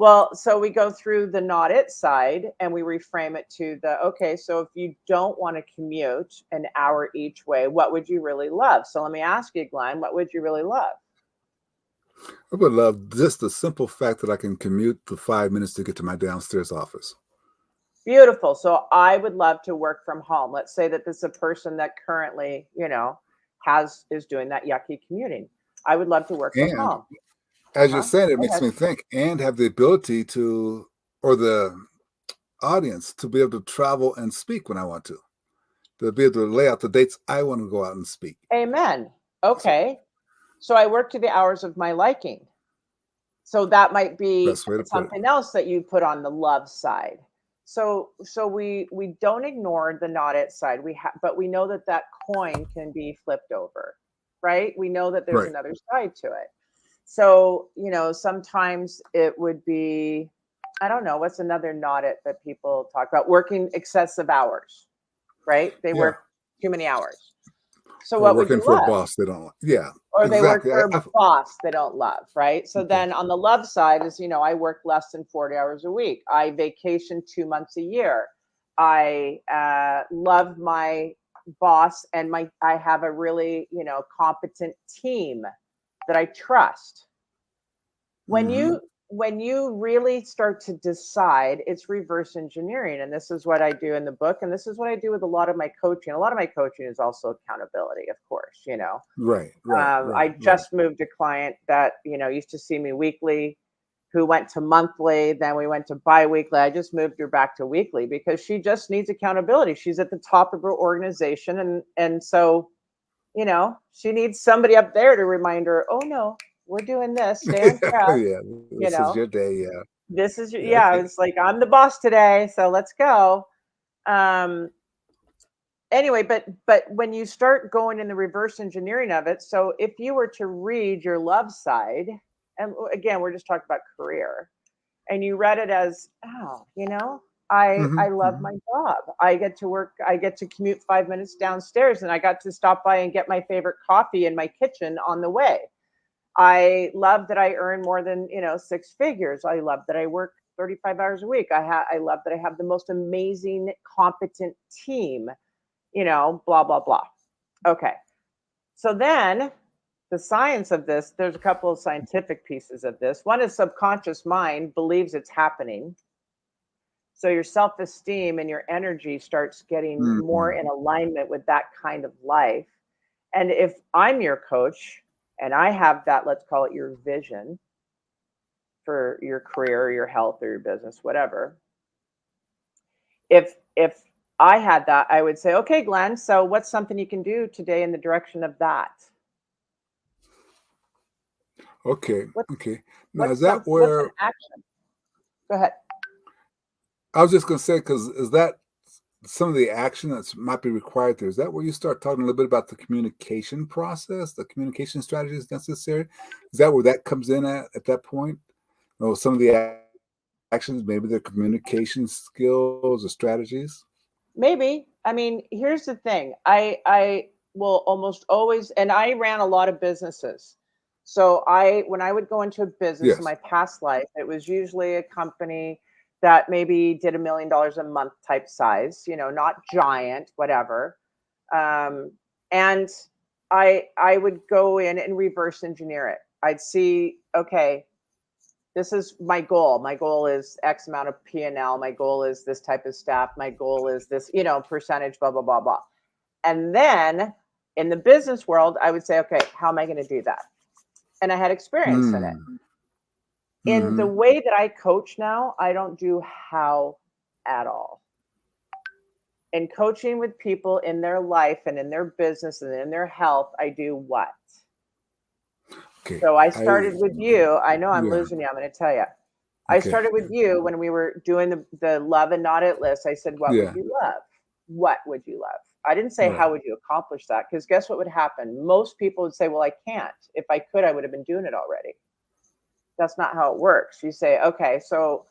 Well, so we go through the not it side and we reframe it to the okay, so if you don't want to commute an hour each way, what would you really love? So let me ask you, Glenn, what would you really love? I would love just the simple fact that I can commute the 5 minutes to get to my downstairs office. Beautiful. So I would love to work from home. Let's say that this is a person that currently, has is doing that yucky commuting. I would love to work from And home. as you're Uh-huh. saying, it Go makes ahead. me think and have the ability to, or the audience to be able to travel and speak when I want to be able to lay out the dates I want to go out and speak. Amen. So, Okay. So I work to the hours of my liking. So that might be best way to put it. something else that you put on the love side. So we don't ignore the not it side. But we know that that coin can be flipped over, right? We know that there's Right. another side to it. So, sometimes it would be, I don't know, what's another not it that people talk about? Working excessive hours, right? They Yeah. work too many hours. So Or what would working you for a love? boss they don't like. Yeah, Or they work exactly. for a boss they don't love, right? So Okay. then on the love side is, I work less than 40 hours a week. I vacation 2 months a year. I love my boss and I have a really, competent team that I trust. When Hmm. you when you really start to decide, it's reverse engineering, and this is what I do in the book, and this is what I do with a lot of my coaching. A lot of my coaching is also accountability, of course. Right, right, I right, right. just moved a client that used to see me weekly, who went to monthly, then we went to biweekly. I just moved her back to weekly because she just needs accountability. She's at the top of her organization, and so she needs somebody up there to remind her, oh no, we're doing this, stay on track. Yeah, you this is know your day. Yeah, this is yeah. yeah, Okay. it's like I'm the boss today, so let's go. um anyway, but when you start going in the reverse engineering of it, so if you were to read your love side, and again we're just talking about career, and you read it as, oh, I Hmm. love Hmm. my job. I get to work, I get to commute 5 minutes downstairs, and I got to stop by and get my favorite coffee in my kitchen on the way. I love that I earn more than, six figures. I love that I work 35 hours a week. I love that I have the most amazing, competent team, blah, blah, blah. Okay. So then the science of this, there's a couple of scientific pieces of this. One is subconscious mind believes it's happening. So your self-esteem and your energy starts getting more Hmm. in alignment with that kind of life. And if I'm your coach and I have that, let's call it your vision for your career or your health or your business, whatever. If I had that, I would say, okay, Glenn, so what's something you can do today in the direction of that? Okay, What okay. Now, is that what's an where action? Go ahead. I was just going to say, because is that some of the action that might be required there? Is that where you start talking a little bit about the communication process, the communication strategies necessary? Is that where that comes in at that point? Or some of the actions, maybe the communication skills or strategies? Maybe. I mean, here's the thing. I will almost always, and I ran a lot of businesses. So when I would go into a business in Yes. my past life, it was usually a company that maybe did $1 million a month type size, not giant, whatever. Um, and I would go in and reverse engineer it. I'd see, okay, this is my goal. My goal is X amount of P&L. My goal is this type of staff. My goal is this, percentage, blah, blah, blah, blah. And then in the business world, I would say, okay, how am I going to do that? And I had experience in it. Mm. In the Hmm. way that I coach now, I don't do how at all. In coaching with people in their life and in their business and in their health, I do what? Okay. So I I started with you. I know I'm Yeah. losing you. I'm going to tell you. I Okay. started with you when we were doing the love and not it list. I said, what would Yeah. you love? What would you love? I didn't say, Right. how would you accomplish that? Because guess what would happen? Most people would say, well, I can't. If I could, I would have been doing it already. That's not how it works. You say, okay, so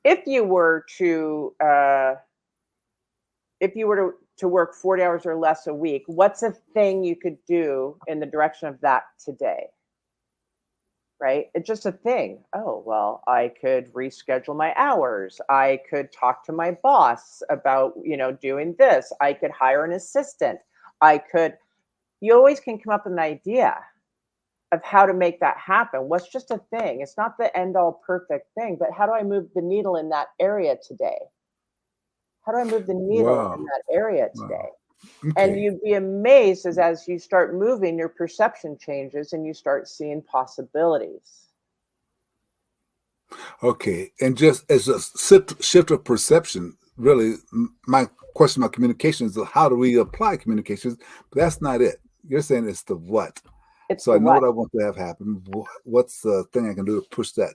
if you were to, uh, if you were to work 40 hours or less a week, what's a thing you could do in the direction of that today? right? It's just a thing. Oh, well, I could reschedule my hours. I could talk to my boss about, doing this. I could hire an assistant. I could, you always can come up with an idea of how to make that happen. What's just a thing? It's not the end all perfect thing, but how do I move the needle in that area today? How do I move the needle in Wow. that area today? Wow. And Okay. you'd be amazed as you start moving, your perception changes and you start seeing possibilities. Okay. And just as a shift of perception, really, my question about communication is how do we apply communications? But that's not it. You're saying it's the what. It's So I the know what. what I want to have happen. What's the thing I can do to push that